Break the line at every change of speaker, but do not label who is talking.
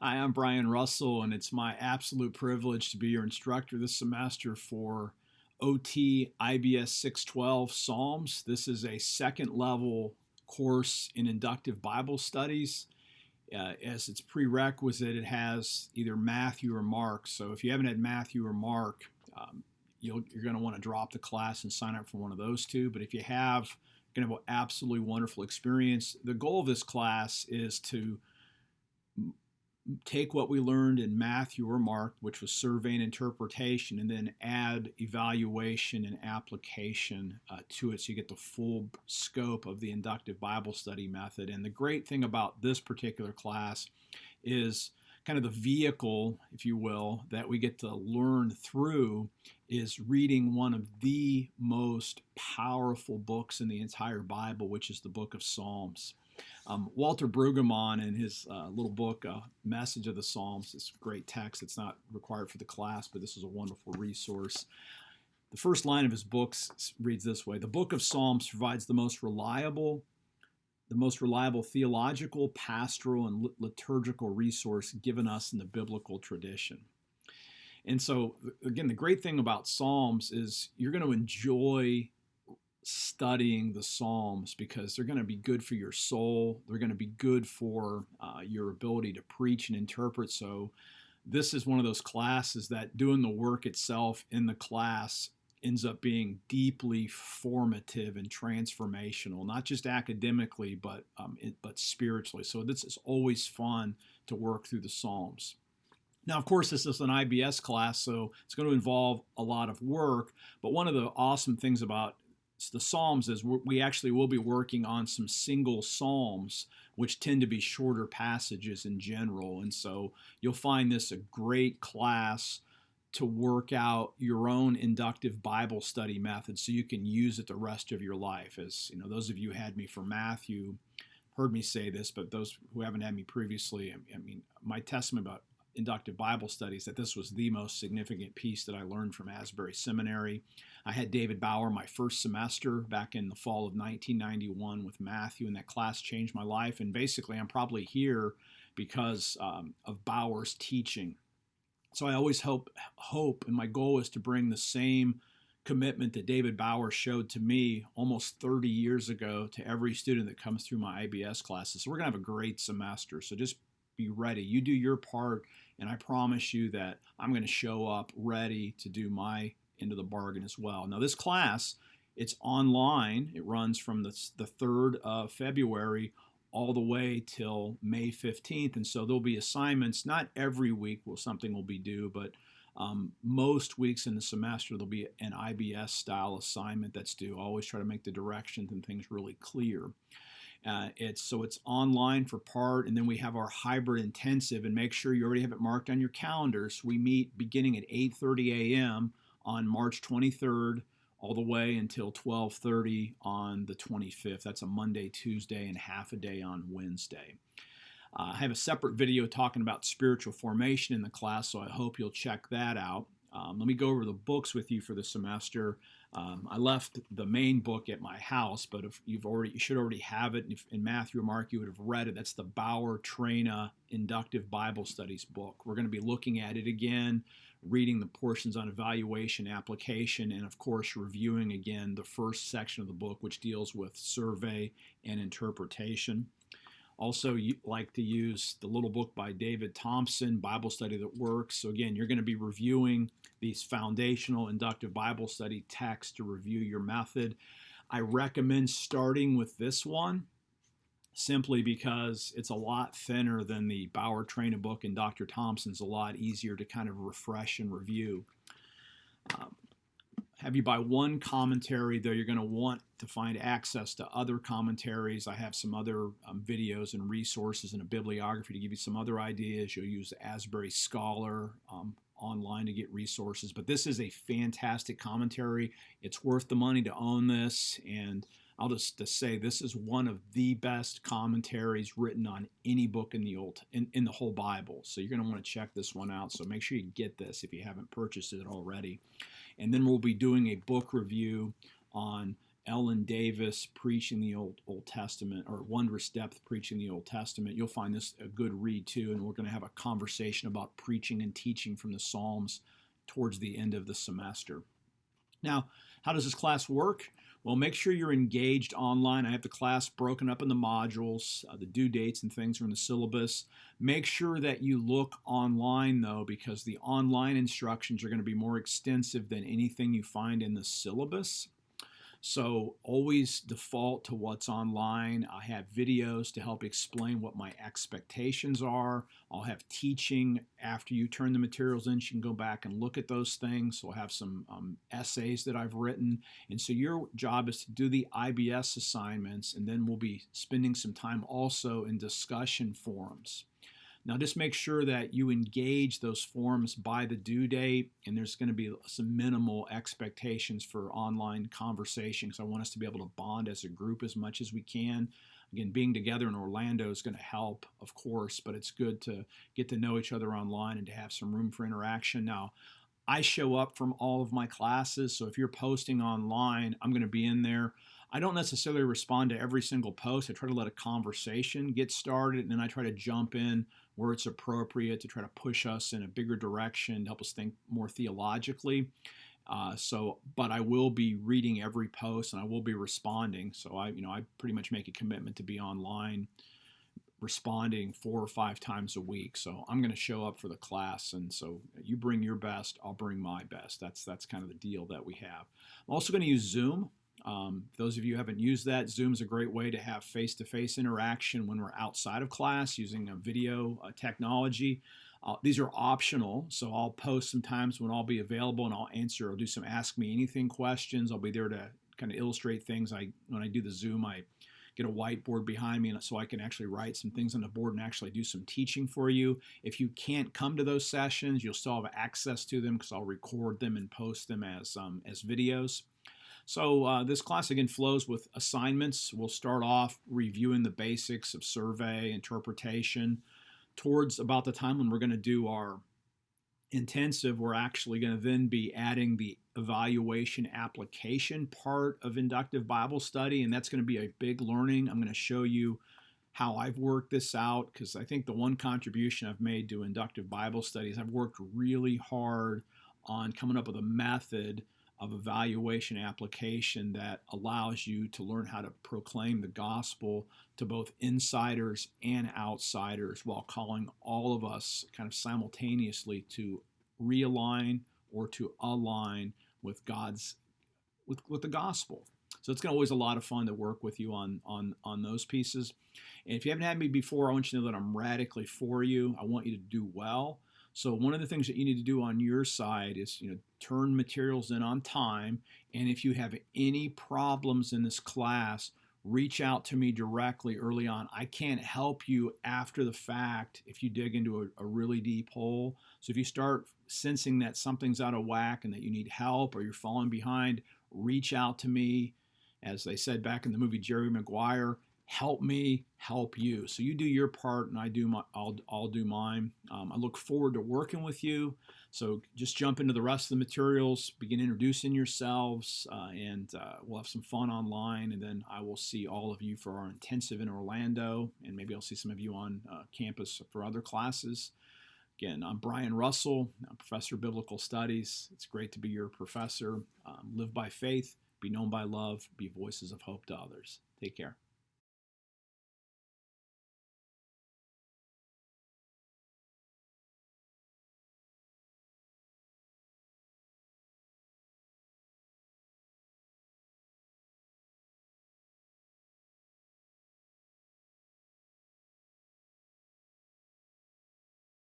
Hi, I'm Brian Russell, and it's my absolute privilege to be your instructor this semester for OT IBS 612 Psalms. This is a second level course in inductive Bible studies. As its prerequisite, it has either Matthew or Mark. So if you haven't had Matthew or Mark, you're going to want to drop the class and sign up for one of those two. But if you have, you're going to have an absolutely wonderful experience. The goal of this class is to take what we learned in Matthew or Mark, which was survey and interpretation, and then add evaluation and application to it so you get the full scope of the inductive Bible study method. And the great thing about this particular class is kind of the vehicle, if you will, that we get to learn through is reading one of the most powerful books in the entire Bible, which is the book of Psalms. Walter Brueggemann, in his little book, Message of the Psalms, this great text. It's not required for the class, but this is a wonderful resource. The first line of his book reads this way: "The book of Psalms provides the most reliable theological, pastoral, and liturgical resource given us in the biblical tradition." And so, again, the great thing about Psalms is you're going to enjoy studying the Psalms because they're going to be good for your soul. They're going to be good for your ability to preach and interpret. So this is one of those classes that doing the work itself in the class ends up being deeply formative and transformational, not just academically, but spiritually. So this is always fun to work through the Psalms. Now, of course, this is an IBS class, so it's going to involve a lot of work. But one of the awesome things about the Psalms is we actually will be working on some single Psalms, which tend to be shorter passages in general. And so you'll find this a great class to work out your own inductive Bible study method so you can use it the rest of your life. As you know, those of you who had me for Matthew heard me say this, but those who haven't had me previously, I mean, my testimony about inductive Bible studies, that this was the most significant piece that I learned from Asbury Seminary. I had David Bauer my first semester back in the fall of 1991 with Matthew, and that class changed my life. And basically, I'm probably here because of Bauer's teaching. So I always hope, and my goal is to bring the same commitment that David Bauer showed to me almost 30 years ago to every student that comes through my IBS classes. So we're going to have a great semester. So just be ready. You do your part, and I promise you that I'm going to show up ready to do my end of the bargain as well. Now, this class, it's online. It runs from the 3rd of February all the way till May 15th, and so there'll be assignments. Not every week will something will be due, but most weeks in the semester there'll be an IBS style assignment that's due. I always try to make the directions and things really clear. It's online for part, and then we have our hybrid intensive, and make sure you already have it marked on your calendars. We meet beginning at 8:30 a.m. on March 23rd all the way until 12:30 on the 25th. That's a Monday, Tuesday, and half a day on Wednesday. I have a separate video talking about spiritual formation in the class, so I hope you'll check that out. Let me go over the books with you for the semester. I left the main book at my house, but if you should already have it. If in Matthew or Mark you would have read it. That's the Bauer Traina Inductive Bible Studies book. We're going to be looking at it again, reading the portions on evaluation, application, and of course reviewing again the first section of the book, which deals with survey and interpretation. Also, you like to use the little book by David Thompson, Bible Study That Works. So again, you're going to be reviewing these foundational inductive Bible study texts to review your method. I recommend starting with this one simply because it's a lot thinner than the Bauer Traina book, and Dr. Thompson's a lot easier to kind of refresh and review. Have you buy one commentary, though you're going to want to find access to other commentaries. I have some other videos and resources and a bibliography to give you some other ideas. You'll use the Asbury Scholar online to get resources. But this is a fantastic commentary. It's worth the money to own this. And I'll just to say this is one of the best commentaries written on any book in the whole Bible. So you're going to want to check this one out. So make sure you get this if you haven't purchased it already. And then we'll be doing a book review on Ellen Davis preaching the Old Testament, or Wondrous Depth preaching the Old Testament. You'll find this a good read too, and we're going to have a conversation about preaching and teaching from the Psalms towards the end of the semester. Now, how does this class work? Well, make sure you're engaged online. I have the class broken up in the modules. The due dates and things are in the syllabus. Make sure that you look online, though, because the online instructions are going to be more extensive than anything you find in the syllabus. So always default to what's online. I have videos to help explain what my expectations are. I'll have teaching after you turn the materials in. You can go back and look at those things. So I'll have some essays that I've written. And so your job is to do the IBS assignments, and then we'll be spending some time also in discussion forums. Now, just make sure that you engage those forums by the due date, and there's going to be some minimal expectations for online conversation because I want us to be able to bond as a group as much as we can. Again, being together in Orlando is going to help, of course, but it's good to get to know each other online and to have some room for interaction. Now, I show up from all of my classes, so if you're posting online, I'm going to be in there. I don't necessarily respond to every single post. I try to let a conversation get started, and then I try to jump in where it's appropriate to try to push us in a bigger direction, to help us think more theologically. But I will be reading every post, and I will be responding. So I pretty much make a commitment to be online, responding 4 or 5 times a week. So I'm going to show up for the class, and so you bring your best, I'll bring my best. That's kind of the deal that we have. I'm also going to use Zoom. Those of you who haven't used that, Zoom is a great way to have face-to-face interaction when we're outside of class using a video technology. These are optional, so I'll post sometimes when I'll be available, and I'll answer or do some Ask Me Anything questions. I'll be there to kind of illustrate things. When I do the Zoom, I get a whiteboard behind me so I can actually write some things on the board and actually do some teaching for you. If you can't come to those sessions, you'll still have access to them because I'll record them and post them as videos. So this class, again, flows with assignments. We'll start off reviewing the basics of survey, interpretation. Towards about the time when we're going to do our intensive, we're actually going to then be adding the evaluation application part of inductive Bible study, and that's going to be a big learning. I'm going to show you how I've worked this out, because I think the one contribution I've made to inductive Bible studies, I've worked really hard on coming up with a method of evaluation application that allows you to learn how to proclaim the gospel to both insiders and outsiders, while calling all of us kind of simultaneously to realign or to align with with the gospel. So it's going to always a lot of fun to work with you on those pieces. And if you haven't had me before, I want you to know that I'm radically for you. I want you to do well. So one of the things that you need to do on your side is, turn materials in on time. And if you have any problems in this class, reach out to me directly early on. I can't help you after the fact if you dig into a really deep hole. So if you start sensing that something's out of whack and that you need help or you're falling behind, reach out to me. As they said back in the movie Jerry Maguire, help me help you. So you do your part, and I'll do mine. I look forward to working with you. So just jump into the rest of the materials, begin introducing yourselves, and we'll have some fun online. And then I will see all of you for our intensive in Orlando, and maybe I'll see some of you on campus for other classes. Again, I'm Brian Russell, I'm Professor of Biblical Studies. It's great to be your professor. Live by faith, be known by love, be voices of hope to others. Take care.